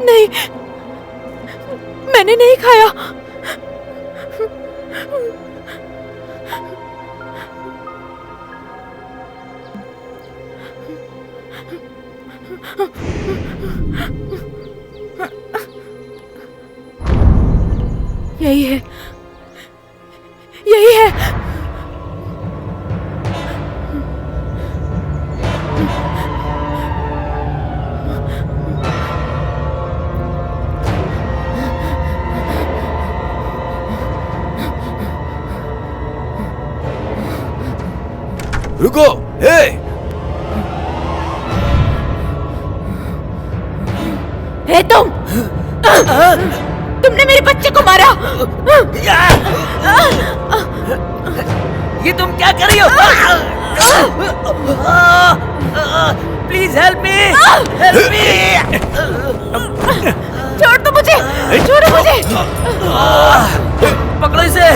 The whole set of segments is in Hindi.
नहीं, मैंने नहीं खाया। यही है, यही है। रुको, हे! हे तुमने मेरे बच्चे को मारा। ये तुम क्या कर रही हो? Please help me, help me. छोड़ दो मुझे, छोड़ो मुझे। पकड़ो इसे।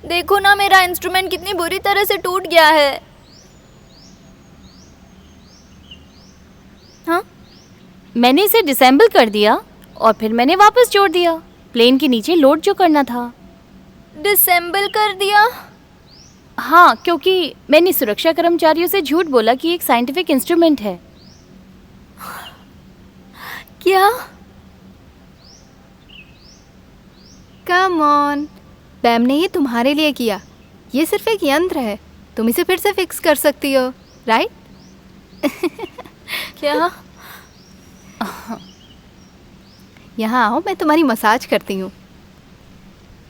देखो ना मेरा इंस्ट्रूमेंट कितनी बुरी तरह से टूट गया है। हाँ, मैंने इसे डिसेंबल कर दिया और फिर मैंने वापस जोड़ दिया। प्लेन के नीचे लोड जो करना था। डिसेंबल कर दिया? हाँ, क्योंकि मैंने सुरक्षा कर्मचारियों से झूठ बोला कि एक साइंटिफिक इंस्ट्रूमेंट है। क्या? कम ऑन, पैम ने ये तुम्हारे लिए किया। ये सिर्फ एक यंत्र है, तुम इसे फिर से फिक्स कर सकती हो, राइट? क्या? यहाँ आओ, मैं तुम्हारी मसाज करती हूँ।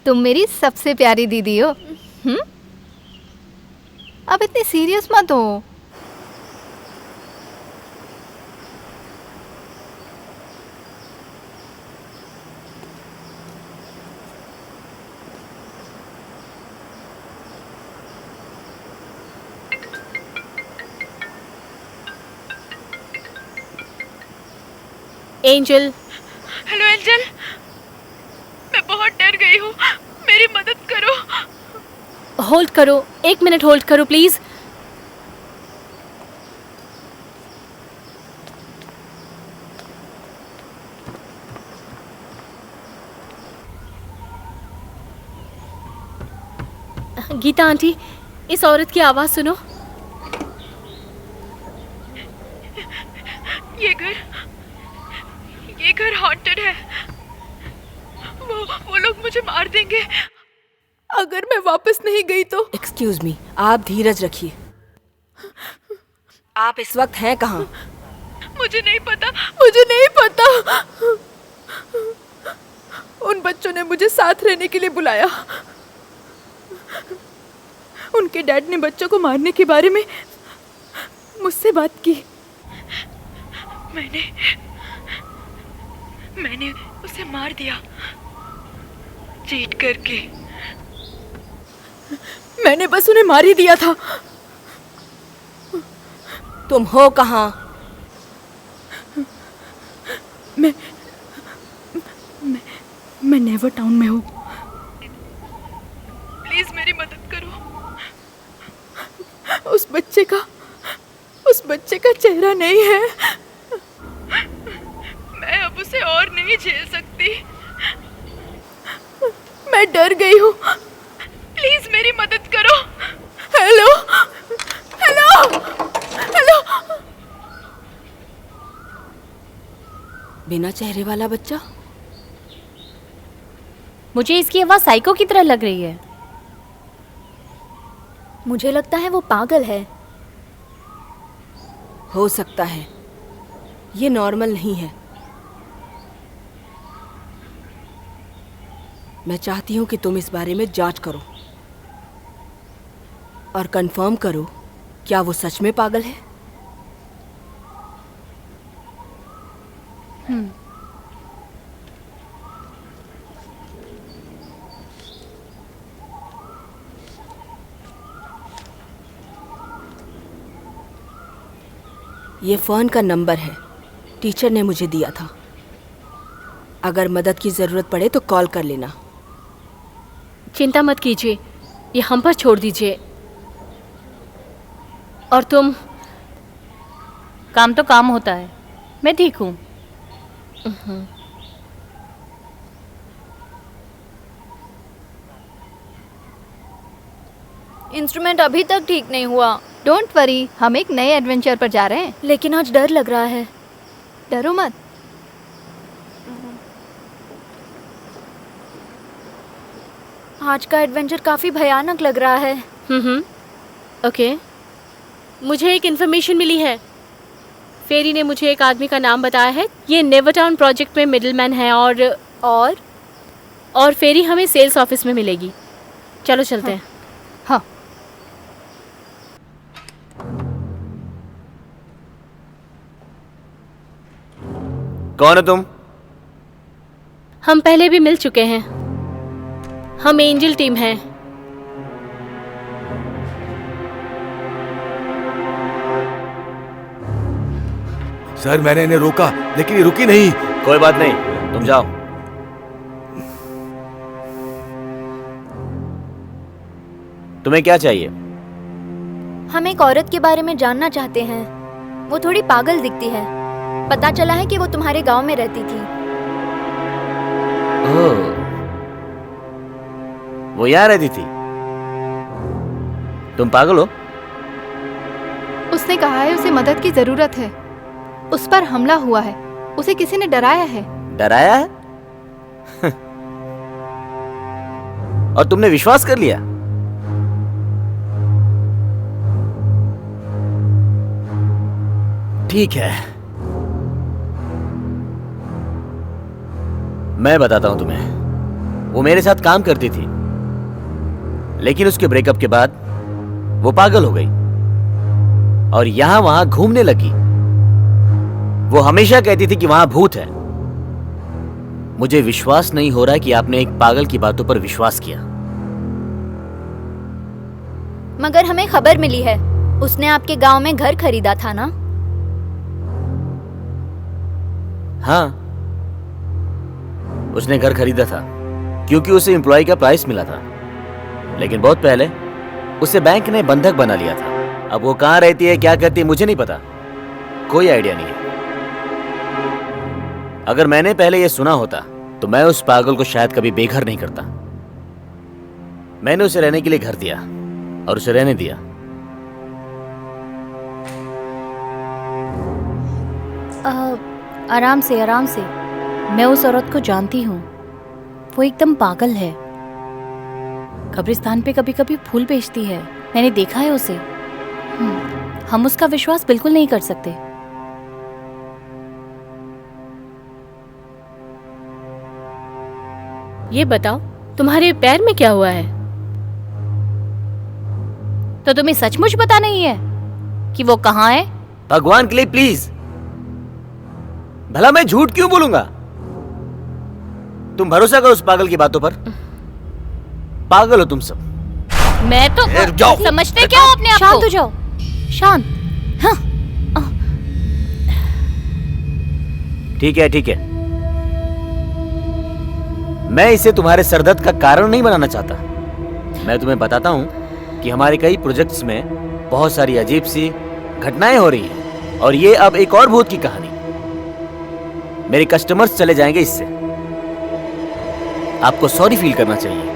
तुम मेरी सबसे प्यारी दीदी हो। अब इतनी सीरियस मत हो। एंजल। हेलो एंजल, मैं बहुत डर गई हूँ, मेरी मदद करो। होल्ड करो, 1 मिनट होल्ड करो प्लीज। गीता आंटी, इस औरत की आवाज सुनो। ये घर हॉन्टेड है। वो लोग मुझे मार देंगे अगर मैं वापस नहीं गई तो। एक्सक्यूज मी, आप धीरज रखिए। आप इस वक्त हैं कहाँ? मुझे नहीं पता, मुझे नहीं पता। उन बच्चों ने मुझे साथ रहने के लिए बुलाया। उनके डैड ने बच्चों को मारने के बारे में मुझसे बात की। मैंने उसे मार दिया, चीट करके। मैंने बस उन्हें मार ही दिया था। तुम हो कहाँ? मैं नेवर टाउन में हूँ। प्लीज मेरी मदद करो। उस बच्चे का चेहरा नहीं है। मैं अब उसे और नहीं झेल सकती। मैं डर गई हूँ। प्लीज मेरी मदद करो। Hello hello hello. बिना चेहरे वाला बच्चा? मुझे इसकी आवाज साइको की तरह लग रही है। मुझे लगता है वो पागल है। हो सकता है, ये नॉर्मल नहीं है। मैं चाहती हूँ कि तुम इस बारे में जांच करो और कंफर्म करो क्या वो सच में पागल है। ये फ़ोन का नंबर है, टीचर ने मुझे दिया था। अगर मदद की ज़रूरत पड़े तो कॉल कर लेना। चिंता मत कीजिए, ये हम पर छोड़ दीजिए। और तुम? काम तो काम होता है, मैं ठीक हूँ। इंस्ट्रूमेंट अभी तक ठीक नहीं हुआ। डोंट वरी, हम एक नए एडवेंचर पर जा रहे हैं। लेकिन आज डर लग रहा है। डरो मत। आज का एडवेंचर काफी भयानक लग रहा है। ओके, मुझे एक इन्फॉर्मेशन मिली है। फेरी ने मुझे एक आदमी का नाम बताया है। ये नेवरटाउन प्रोजेक्ट में मिडलमैन है और फेरी हमें सेल्स ऑफिस में मिलेगी। चलो चलते हैं। हाँ। कौन है तुम? हम पहले भी मिल चुके हैं। हम एंजल टीम हैं। सर मैंने इन्हें रोका लेकिन ये रुकी नहीं। कोई बात नहीं, तुम जाओ। तुम्हें क्या चाहिए? हम एक औरत के बारे में जानना चाहते हैं। वो थोड़ी पागल दिखती है। पता चला है कि वो तुम्हारे गांव में रहती थी। ओह, वो यहाँ रहती थी? तुम पागल हो? उसने कहा है उसे मदद की जरूरत है। उस पर हमला हुआ है। उसे किसी ने डराया है। डराया है? और तुमने विश्वास कर लिया? ठीक है, मैं बताता हूं तुम्हें। वो मेरे साथ काम करती थी, लेकिन उसके ब्रेकअप के बाद वो पागल हो गई और यहां वहां घूमने लगी। वो हमेशा कहती थी कि वहां भूत है। मुझे विश्वास नहीं हो रहा कि आपने एक पागल की बातों पर विश्वास किया। मगर हमें खबर मिली है उसने आपके गांव में घर खरीदा था ना? हाँ, उसने घर खरीदा था क्योंकि उसे एम्प्लॉय का प्राइस मिला था। लेकिन बहुत पहले उसे बैंक ने बंधक बना लिया था। अब वो कहाँ रहती है, क्या करती है, मुझे नहीं पता। कोई आइडिया नहीं है। अगर मैंने पहले ये सुना होता तो मैं उस पागल को शायद कभी बेघर नहीं करता। मैंने उसे रहने के लिए घर दिया और उसे रहने दिया। आराम से आराम से। मैं उस औरत को जानती हूँ। वो एकदम पागल है। कब्रिस्तान पे कभी कभी फूल बेचती है। मैंने देखा है उसे। हम उसका विश्वास बिल्कुल नहीं कर सकते। ये बताओ, तुम्हारे पैर में क्या हुआ है? तो तुम्हें सचमुच पता नहीं है कि वो कहाँ है? भगवान के लिए प्लीज, भला मैं झूठ क्यों बोलूंगा? तुम भरोसा करो उस पागल की बातों पर। पागल हो तुम सब। मैं तो जाओ। समझते क्या हो अपने आप को? शांत हो जाओ, शांत। हाँ। ठीक है ठीक है, मैं इसे तुम्हारे सरदर्द का कारण नहीं बनाना चाहता। मैं तुम्हें बताता हूं कि हमारे कई प्रोजेक्ट्स में बहुत सारी अजीब सी घटनाएं हो रही हैं और ये अब एक और भूत की कहानी। मेरे कस्टमर्स चले जाएंगे इससे। आपको सॉरी फील करना चाहिए।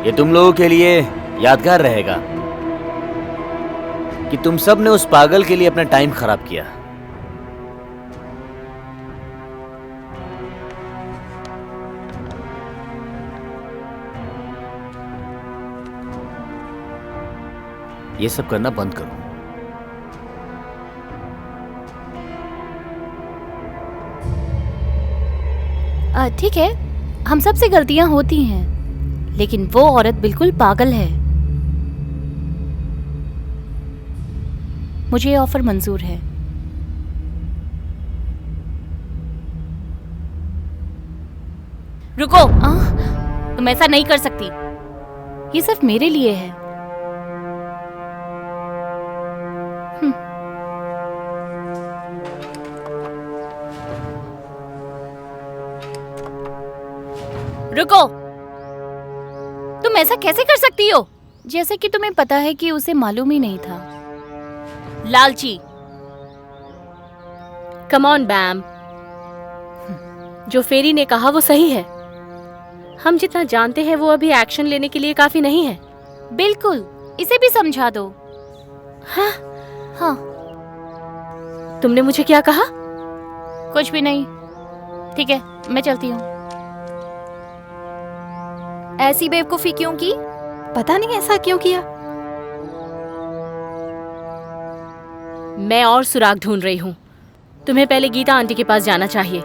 ये तुम लोगों के लिए यादगार रहेगा कि तुम सब ने उस पागल के लिए अपना टाइम खराब किया। ये सब करना बंद करो। ठीक है, हम सब से गलतियां होती हैं, लेकिन वो औरत बिल्कुल पागल है। मुझे ये ऑफर मंजूर है। रुको, तुम ऐसा नहीं कर सकती। ये सिर्फ मेरे लिए है। रुको, तुम ऐसा कैसे कर सकती हो? जैसे कि तुम्हें पता है कि उसे मालूम ही नहीं था। लालची। कम ऑन बैम, जो फेरी ने कहा वो सही है। हम जितना जानते हैं वो अभी एक्शन लेने के लिए काफी नहीं है। बिल्कुल, इसे भी समझा दो। हाँ, हाँ, तुमने मुझे क्या कहा? कुछ भी नहीं। ठीक है, मैं चलती हूँ। ऐसी बेवकूफी क्यों की? पता नहीं ऐसा क्यों किया। मैं और सुराग ढूंढ रही हूँ। तुम्हें पहले गीता आंटी के पास जाना चाहिए।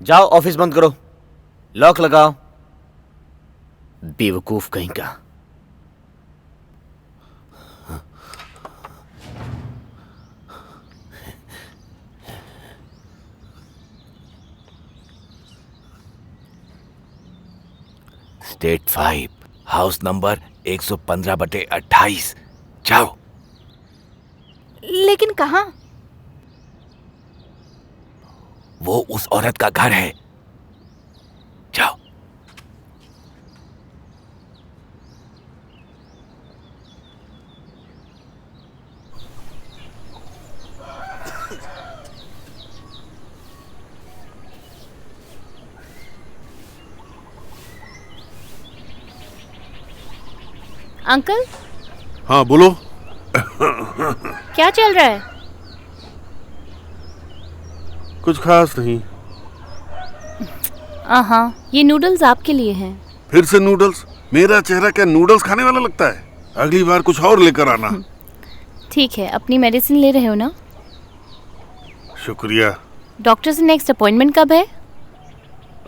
जाओ, ऑफिस बंद करो, लॉक लगाओ। बेवकूफ कहीं का। State 5, house number 115/28। जाओ। लेकिन कहाँ? वो उस औरत का घर है। जाओ। अंकल, हाँ बोलो। क्या चल रहा है? कुछ खास नहीं। हाँ, ये नूडल्स आपके लिए हैं। फिर से नूडल्स? मेरा चेहरा क्या नूडल्स खाने वाला लगता है? अगली बार कुछ और लेकर आना। ठीक है, अपनी मेडिसिन ले रहे हो ना? शुक्रिया। डॉक्टर से नेक्स्ट अपॉइंटमेंट कब है?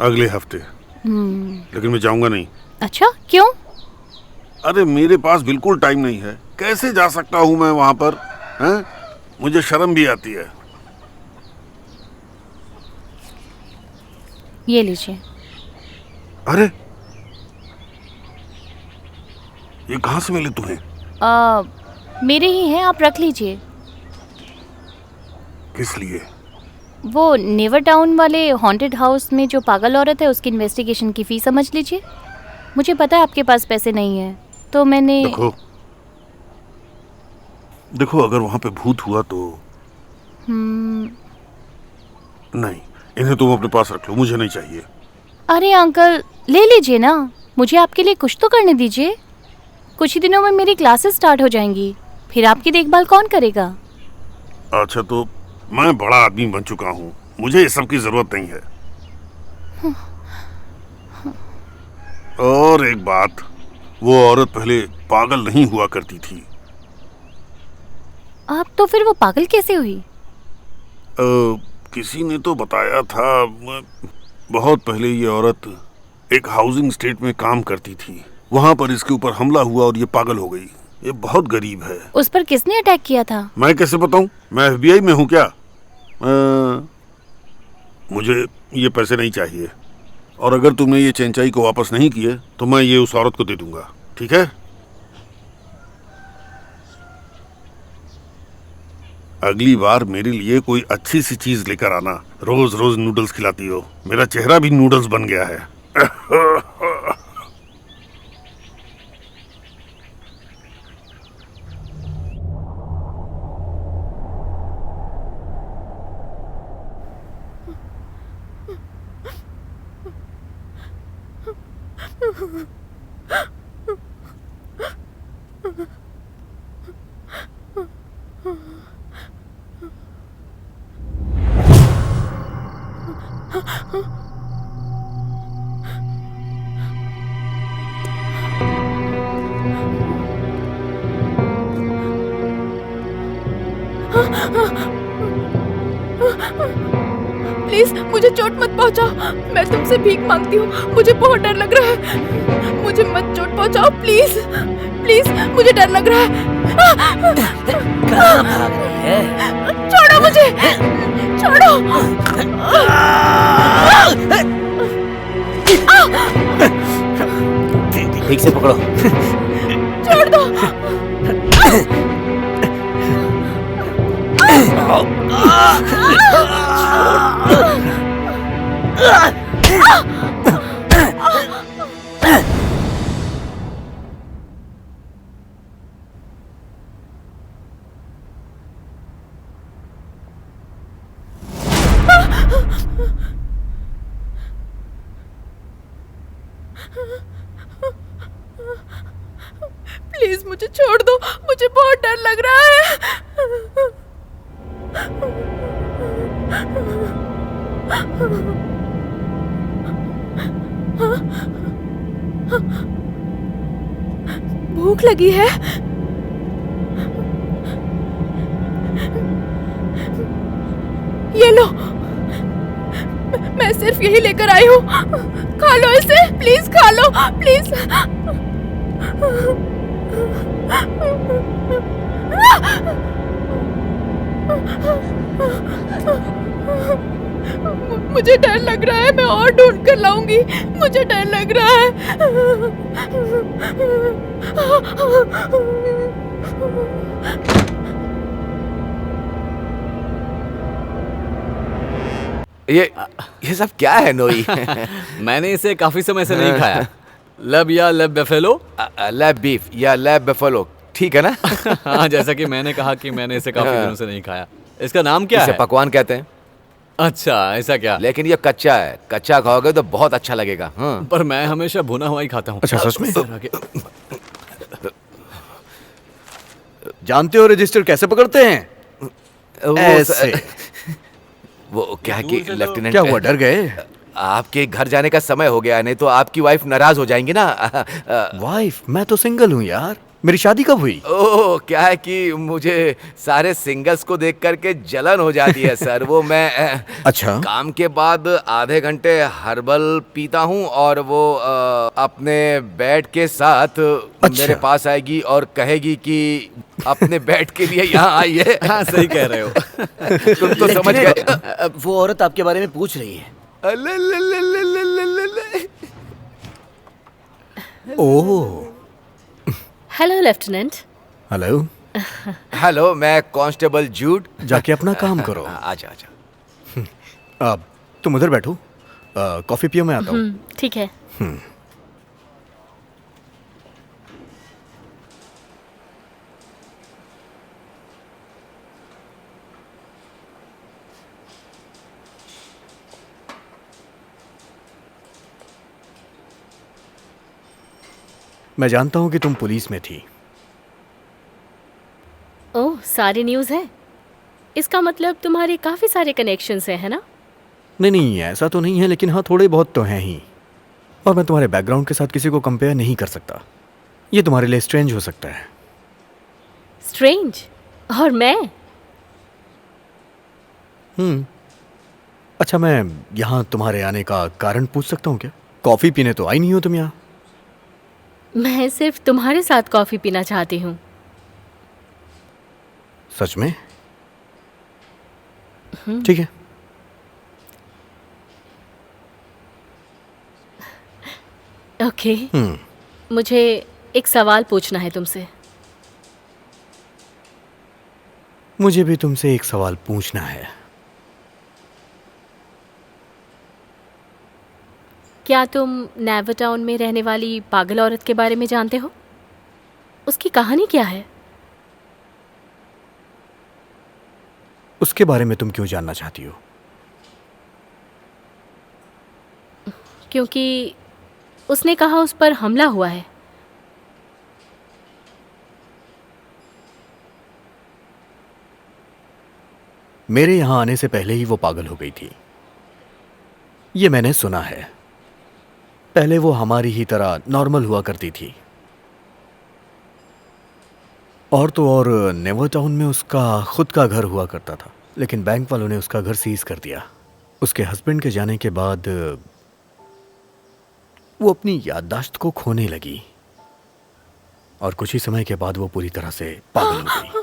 अगले हफ्ते। लेकिन मैं जाऊंगा नहीं। अच्छा, क्यों? अरे मेरे पास बिल्कुल टाइम नहीं है। कैसे जा सकता हूँ मैं वहां पर? हैं? मुझे शर्म भी आती है। ये लीजिए। अरे ये कहाँ से मिले तुम्हें? मेरे ही हैं, आप रख लीजिए। किस लिए? वो नेवर टाउन वाले हॉन्टेड हाउस में जो पागल औरत है, उसकी इन्वेस्टिगेशन की फीस समझ लीजिए। मुझे पता है आपके पास पैसे नहीं है, तो मैंने देखो अगर वहां पे भूत हुआ तो नहीं, इन्हें तुम अपने पास रख लो, मुझे नहीं चाहिए। अरे अंकल, ले लीजिए ना, मुझे आपके लिए कुछ तो करने दीजिए। कुछ ही दिनों में मेरी क्लासेस स्टार्ट हो जाएंगी, फिर आपकी देखभाल कौन करेगा? अच्छा तो मैं बड़ा आदमी बन चुका हूँ, मुझे इस सब की जरूरत नहीं है। और एक बात, वो औरत पहले पागल नहीं हुआ करती थी। आप तो फिर वो पागल कैसे हुई? किसी ने तो बताया था। बहुत पहले ये औरत एक हाउसिंग स्टेट में काम करती थी, वहां पर इसके ऊपर हमला हुआ और ये पागल हो गई। ये बहुत गरीब है। उस पर किसने अटैक किया था? मैं कैसे बताऊं? मैं FBI में हूँ क्या? मुझे ये पैसे नहीं चाहिए, और अगर तुमने ये चेंचाई को वापस नहीं किए तो मैं ये उस औरत को दे दूंगा, ठीक है? अगली बार मेरे लिए कोई अच्छी सी चीज लेकर आना। रोज रोज नूडल्स खिलाती हो, मेरा चेहरा भी नूडल्स बन गया है। प्लीज मुझे चोट मत पहुंचाओ, मैं तुमसे भीख मांगती हूँ, मुझे बहुत डर लग रहा है, मुझे मत चोट पहुंचाओ प्लीज, प्लीज मुझे डर लग रहा है। कहाँ भाग रही है? छोड़ो मुझे, छोड़ो। ठीक से पकड़ो। छोड़ दो। प्लीज मुझे छोड़ दो, मुझे बहुत डर लग रहा है। भूख लगी है। ये लो, मैं सिर्फ यही लेकर आई हूँ, खा लो इसे, प्लीज खा लो, प्लीज। मुझे डर लग रहा है, मैं और ढूंढ कर लाऊंगी, मुझे डर लग रहा है। ये सब क्या है नोई? मैंने इसे काफी समय से नहीं खाया। लब या लब बेफेलो? लैब बीफ या लैब बेफेलो, ठीक है ना? हाँ, जैसा कि मैंने कहा कि मैंने इसे काफी दिनों से नहीं खाया। इसका नाम क्या इसे है? पकवान कहते हैं। अच्छा, ऐसा क्या? लेकिन ये कच्चा है, कच्चा खाओगे तो बहुत अच्छा लगेगा। हाँ। पर मैं हमेशा भुना हुआ ही खाता हूँ। अच्छा, सच में? जानते हो रजिस्टर कैसे पकड़ते हैं? ऐसे। वो क्या है कि लेफ्टिनेंट, क्या हुआ, डर गए? आपके घर जाने का समय हो गया, नहीं तो आपकी वाइफ नाराज हो जाएंगी ना। वाइफ? मैं तो सिंगल हूँ यार, मेरी शादी कब हुई? ओह, क्या है कि मुझे सारे सिंगल्स को देख करके जलन हो जाती है सर। वो मैं अच्छा, काम के बाद आधे घंटे हर्बल पीता हूँ और वो अपने बेड के साथ मेरे पास आएगी और कहेगी कि अपने बेड के लिए यहाँ आई है। हाँ, सही कह रहे हो। तुम तो समझ गए। वो औरत आपके बारे में पूछ रही है। ओह, हेलो लेफ्टिनेंट। हेलो। हेलो, मैं कांस्टेबल जूड। जाके अपना काम करो। आजा आजा। अब तुम उधर बैठो, कॉफी पियो, मैं आता हूँ। ठीक है। मैं जानता हूँ कि तुम पुलिस में थी। ओह, सारी न्यूज़ है। इसका मतलब तुम्हारे काफी सारे कनेक्शंस हैं, है ना? नहीं, ऐसा तो नहीं है, लेकिन हाँ, थोड़े बहुत तो हैं ही। और मैं तुम्हारे बैकग्राउंड के साथ किसी को कंपेयर नहीं कर सकता। ये तुम्हारे लिए स्ट्रेंज हो सकता है। स्ट्रेंज? और मैं? अच्छा, मैं यहाँ तुम्हारे आने का कारण पूछ सकता हूँ क्या? कॉफी पीने तो आई नहीं हो तुम यहाँ? मैं सिर्फ तुम्हारे साथ कॉफी पीना चाहती हूँ। सच में? ठीक है। ओके। मुझे एक सवाल पूछना है तुमसे। मुझे भी तुमसे एक सवाल पूछना है। क्या तुम नेवरटाउन में रहने वाली पागल औरत के बारे में जानते हो? उसकी कहानी क्या है? उसके बारे में तुम क्यों जानना चाहती हो? क्योंकि उसने कहा उस पर हमला हुआ है। मेरे यहाँ आने से पहले ही वो पागल हो गई थी, ये मैंने सुना है। पहले वो हमारी ही तरह नॉर्मल हुआ करती थी। और तो और नेवरटाउन में उसका खुद का घर हुआ करता था, लेकिन बैंक वालों ने उसका घर सीज कर दिया। उसके हस्बैंड के जाने के बाद वो अपनी याददाश्त को खोने लगी और कुछ ही समय के बाद वो पूरी तरह से पागल हो गई।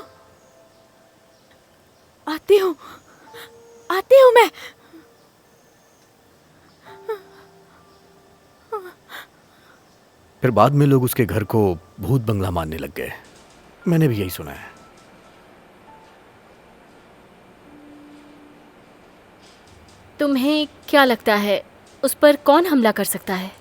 आती हूँ मैं। फिर बाद में लोग उसके घर को भूत बंगला मानने लग गए। मैंने भी यही सुना है। तुम्हें क्या लगता है उस पर कौन हमला कर सकता है?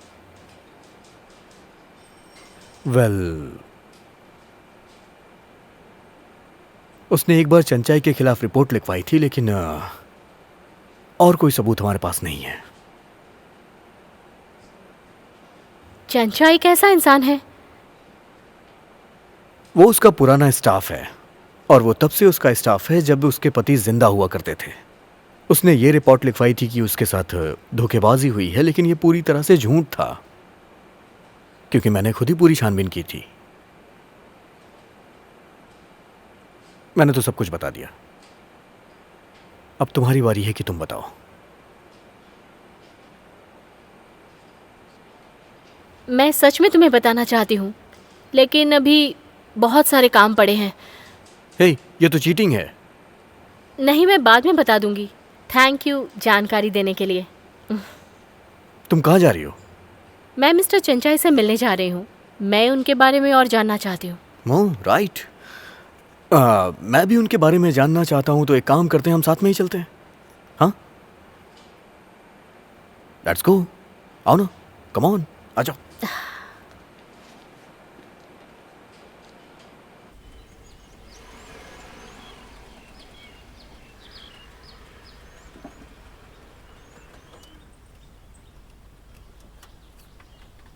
उसने एक बार चंचाई के खिलाफ रिपोर्ट लिखवाई थी, लेकिन और कोई सबूत हमारे पास नहीं है। चंचाई कैसा इंसान है? वो उसका पुराना स्टाफ है और वो तब से उसका स्टाफ है जब उसके पति जिंदा हुआ करते थे। उसने ये रिपोर्ट लिखवाई थी कि उसके साथ धोखेबाजी हुई है, लेकिन ये पूरी तरह से झूठ था क्योंकि मैंने खुद ही पूरी छानबीन की थी। मैंने तो सब कुछ बता दिया। अब तुम्हारी बारी है कि तुम बताओ। मैं सच में तुम्हें बताना चाहती हूँ, लेकिन अभी बहुत सारे काम पड़े हैं। हे, ये तो चीटिंग है। नहीं, मैं बाद में बता दूंगी। थैंक यू जानकारी देने के लिए। तुम कहाँ जा रही हो? मैं मिस्टर चंचाई से मिलने जा रही हूँ। मैं उनके बारे में और जानना चाहती हूँ। राइट। मैं भी उनके बारे में जानना चाहता हूँ, तो एक काम करते हैं, हम साथ में ही चलते हैं। हाँ, लेट्स गो। आओ ना, कम ऑन, आ जाओ।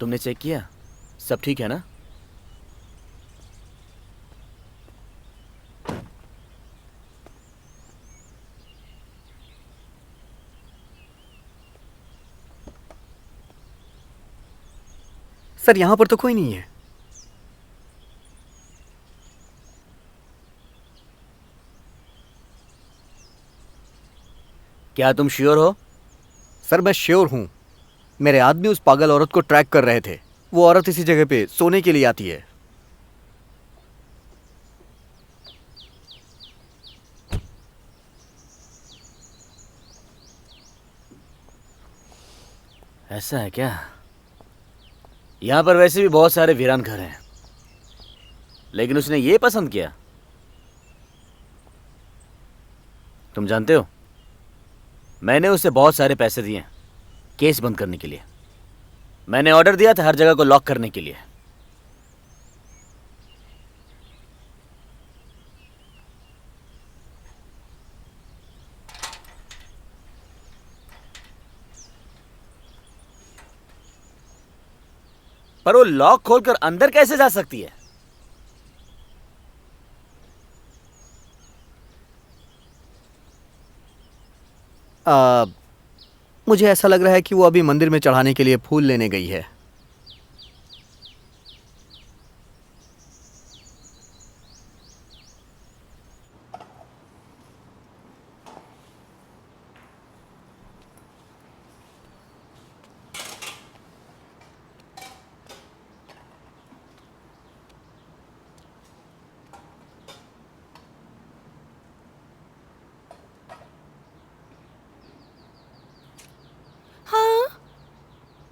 तुमने चेक किया? सब ठीक है ना? सर, यहां पर तो कोई नहीं है। क्या तुम श्योर हो? सर, मैं श्योर हूं। मेरे आदमी उस पागल औरत को ट्रैक कर रहे थे। वो औरत इसी जगह पे सोने के लिए आती है। ऐसा है क्या? यहां पर वैसे भी बहुत सारे वीरान घर हैं, लेकिन उसने ये पसंद किया। तुम जानते हो, मैंने उसे बहुत सारे पैसे दिए केस बंद करने के लिए। मैंने ऑर्डर दिया था हर जगह को लॉक करने के लिए। पर वो लॉक खोलकर अंदर कैसे जा सकती है? मुझे ऐसा लग रहा है कि वो अभी मंदिर में चढ़ाने के लिए फूल लेने गई है।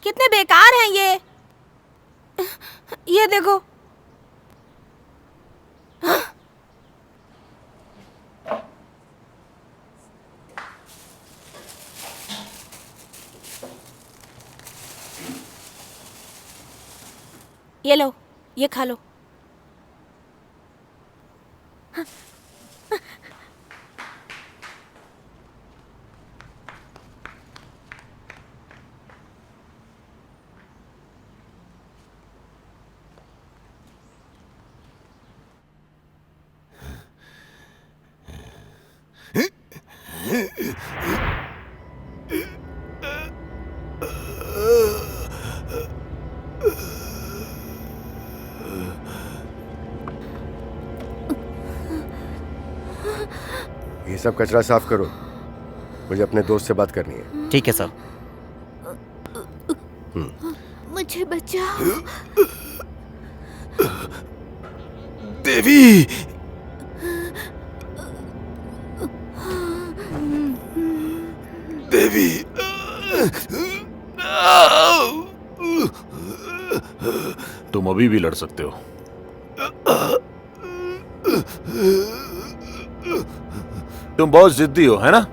कितने बेकार हैं ये देखो। ये लो, ये खा लो। ये सब कचरा साफ करो। मुझे अपने दोस्त से बात करनी है। ठीक है सर। मुझे बचाओ। देवी, देवी, तुम अभी भी लड़ सकते हो। तुम बहुत जिद्दी हो, है ना?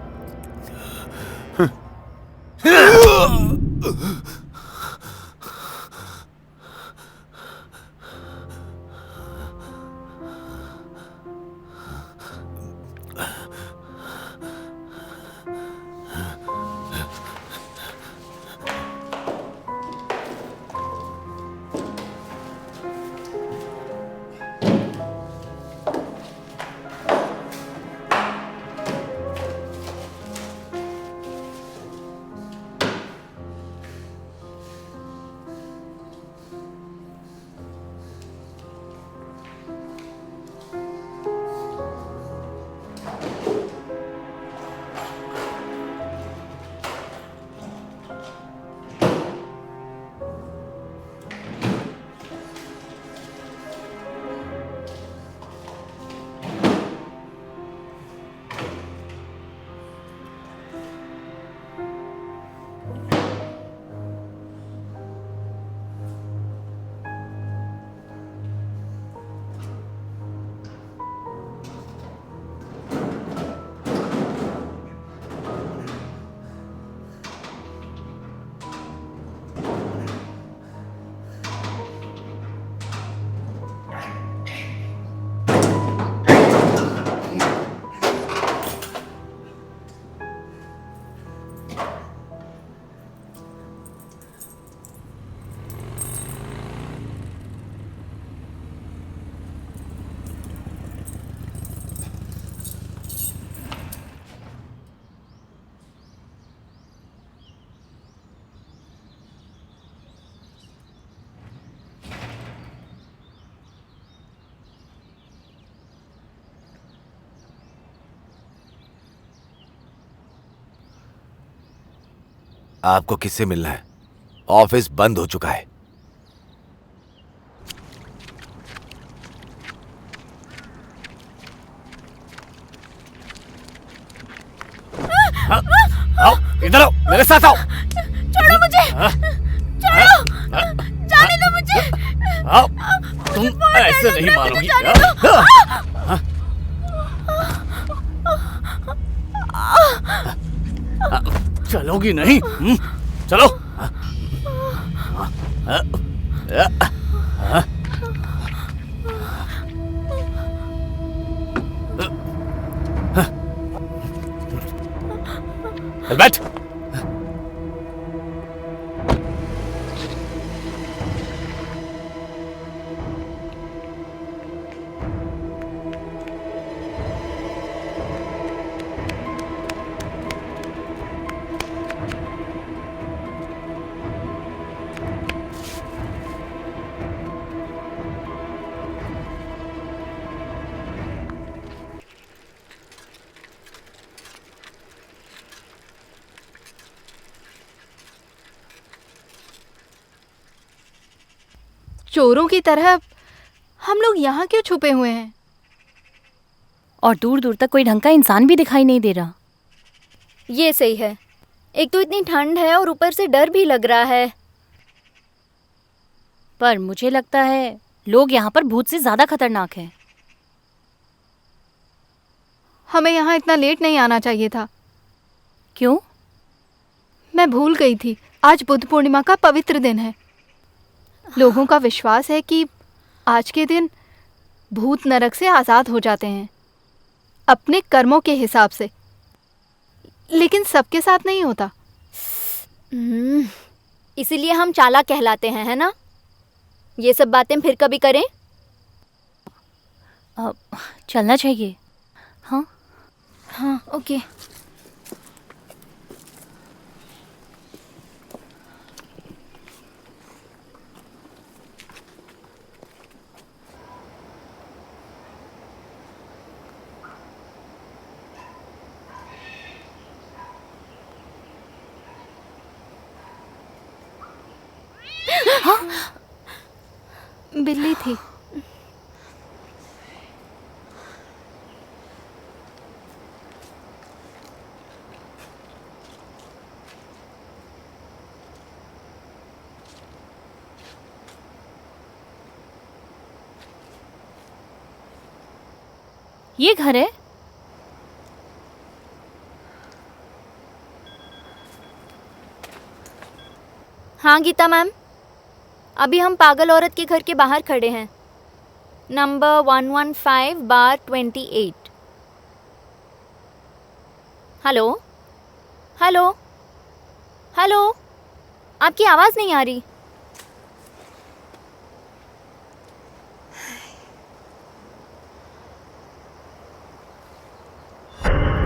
आपको किससे मिलना है? ऑफिस बंद हो चुका है। आओ, इधर आओ, मेरे साथ आओ। छोड़ो मुझे, छोड़ो, जाने दो मुझे। आओ, तुम ऐसे नहीं मारोगी। चलोगी नहीं? चलो। बैठ। चोरों की तरह हम लोग यहाँ क्यों छुपे हुए हैं? और दूर दूर तक कोई ढंग का इंसान भी दिखाई नहीं दे रहा। ये सही है। एक तो इतनी ठंड है और ऊपर से डर भी लग रहा है। पर मुझे लगता है लोग यहाँ पर भूत से ज्यादा खतरनाक हैं। हमें यहाँ इतना लेट नहीं आना चाहिए था। क्यों? मैं भूल गई थी, आज बुद्ध पूर्णिमा का पवित्र दिन है। लोगों का विश्वास है कि आज के दिन भूत नरक से आज़ाद हो जाते हैं अपने कर्मों के हिसाब से, लेकिन सबके साथ नहीं होता। इसीलिए हम चालाक कहलाते हैं, है ना? ये सब बातें फिर कभी करें। चलना चाहिए। हाँ हाँ, ओके। बिल्ली थी। ये घर है? हाँ गीता मैम, अभी हम पागल औरत के घर के बाहर खड़े हैं, नंबर 115/28। हेलो हेलो हेलो, आपकी आवाज़ नहीं आ रही।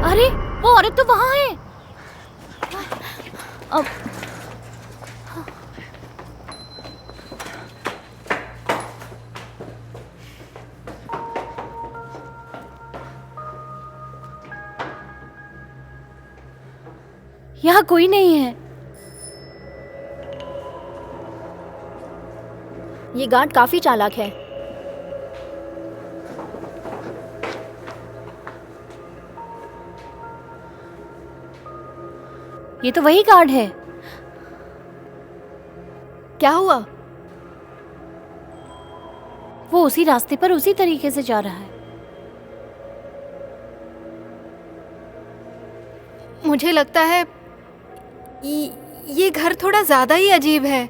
अरे वो औरत तो वहाँ है। अब यहाँ कोई नहीं है। ये गार्ड काफी चालाक है। ये तो वही गार्ड है। क्या हुआ? वो उसी रास्ते पर उसी तरीके से जा रहा है। मुझे लगता है ये घर थोड़ा ज्यादा ही अजीब है।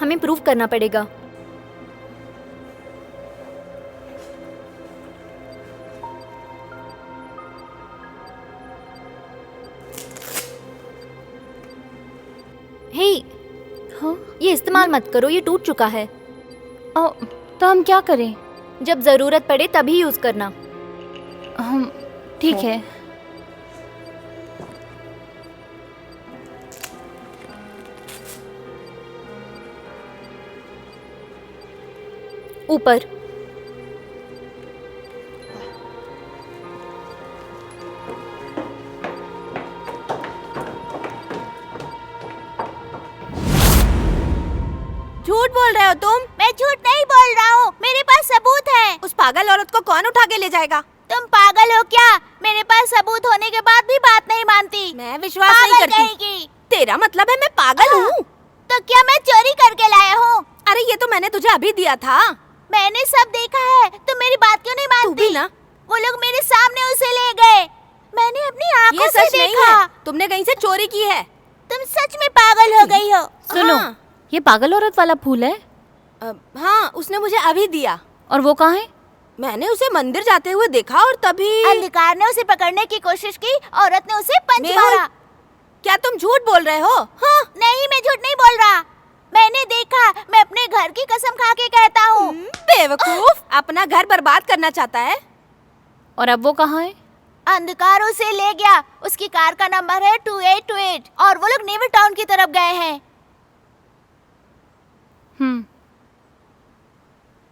हमें प्रूव करना पड़ेगा। हे, हाँ? ये इस्तेमाल मत करो, ये टूट चुका है। तो हम क्या करें? जब जरूरत पड़े तभी यूज करना। हम ठीक है। ऊपर। झूठ बोल रहे हो तुम? मैं झूठ नहीं बोल रहा हूँ, मेरे पास सबूत है। उस पागल औरत को कौन उठा के ले जाएगा? तुम पागल हो क्या? मेरे पास सबूत होने के बाद भी बात नहीं मानती। मैं विश्वास नहीं करती। तेरा मतलब है मैं पागल हूँ? तो क्या मैं चोरी करके लाया हूँ? अरे ये तो मैंने तुझे अभी दिया था। मैंने सब देखा है, तुम मेरी बात क्यों नहीं मानती? तू भी ना। वो लोग मेरे सामने उसे ले गए, मैंने अपनी आंखों से देखा। तुमने कहीं से चोरी की है। तुम सच में पागल हो गई हो। सुनो, ये पागल औरत वाला फूल है? हाँ, उसने मुझे अभी दिया। और वो कहाँ है? मैंने उसे मंदिर जाते हुए देखा और तभी अंधकार ने उसे पकड़ने की कोशिश की, औरत ने उसे पंच मारा। क्या तुम झूठ बोल रहे हो? हाँ, नहीं मैं झूठ नहीं बोल रहा, मैंने देखा। मैं अपने घर की कसम खा के कहता हूँ। बेवकूफ, अपना घर बर्बाद करना चाहता है। और अब वो कहाँ है? अंधकार उसे ले गया, उसकी कार का नंबर है 2828 और वो लोग नेवर टाउन की तरफ गए हैं।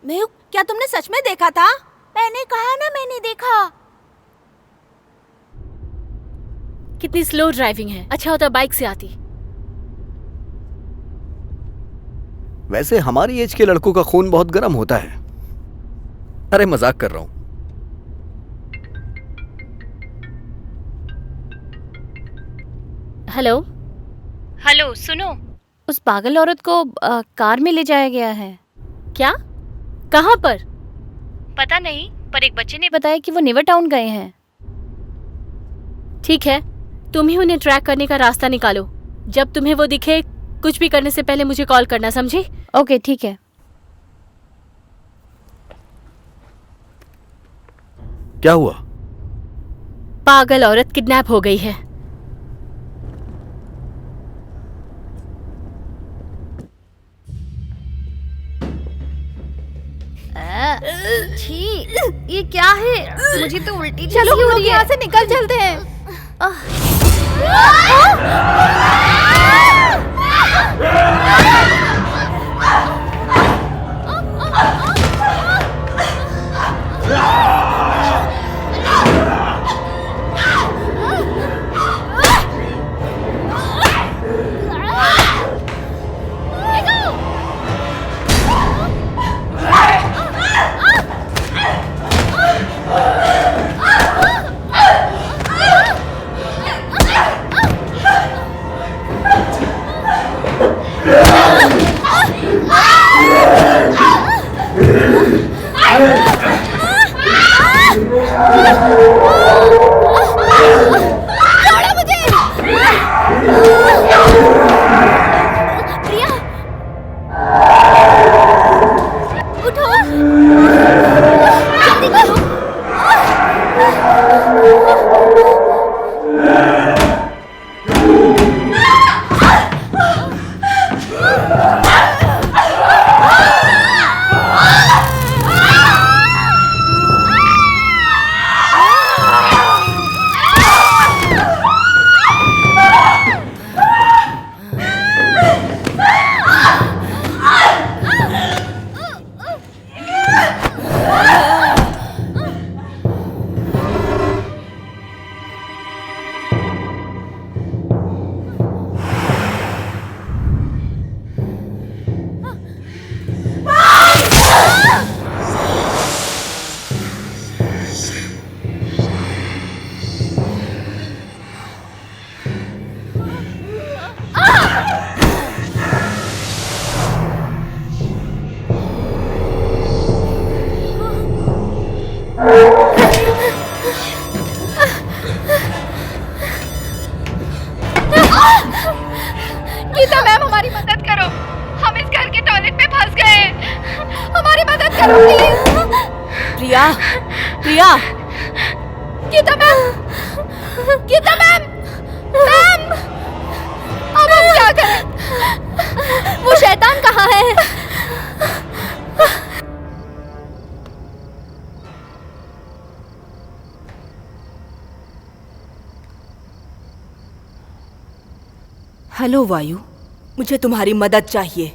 मेहू, क्या तुमने सच में देखा था? मैंने कहा ना, मैंने देखा। कितनी स्लो ड्राइविंग है। अच्छा होता बाइक से आती। वैसे हमारी एज के लड़कों का खून बहुत गर्म होता है। अरे मजाक कर रहा हूं। हेलो हेलो, सुनो, उस पागल औरत को कार में ले जाया गया है। क्या? कहाँ पर? पता नहीं, पर एक बच्चे ने बताया कि वो नेवर टाउन गए हैं। ठीक है, तुम ही उन्हें ट्रैक करने का रास्ता निकालो। जब तुम्हें वो दिखे, कुछ भी करने से पहले मुझे कॉल करना, समझी? ओके, ठीक है। क्या हुआ? पागल औरत किडनैप हो गई है। छी, ये क्या है? मुझे तो उल्टी चलो हम लोग यहाँ से निकल चलते हैं। करो please. Priya, Priya, Geeta ma'am, Geeta ma'am, ma'am, अब हम क्या करें? वो शैतान कहाँ है? हेलो वायु, मुझे तुम्हारी मदद चाहिए।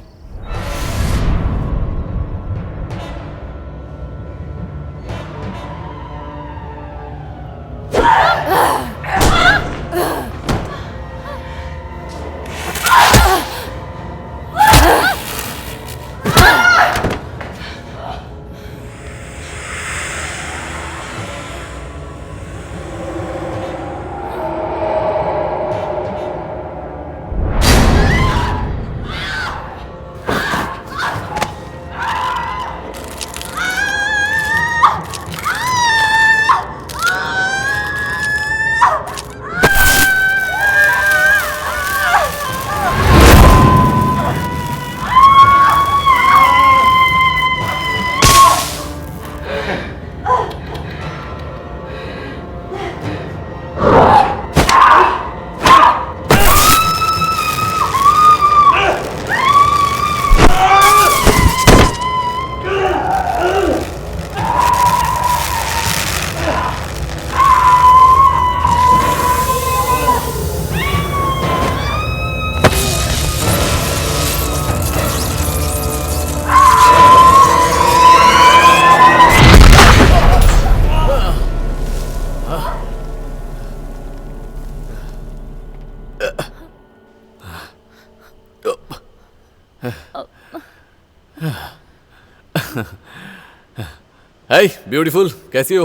हाय ब्यूटीफुल, कैसी हो?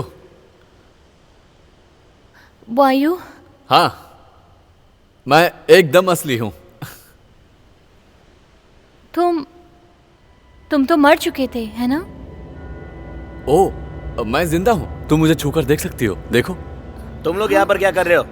वायु? हाँ, मैं एकदम असली हूँ। तुम तो मर चुके थे, है ना? ओ, मैं जिंदा हूँ। तुम मुझे छूकर देख सकती हो, देखो। तुम लोग यहाँ पर क्या कर रहे हो?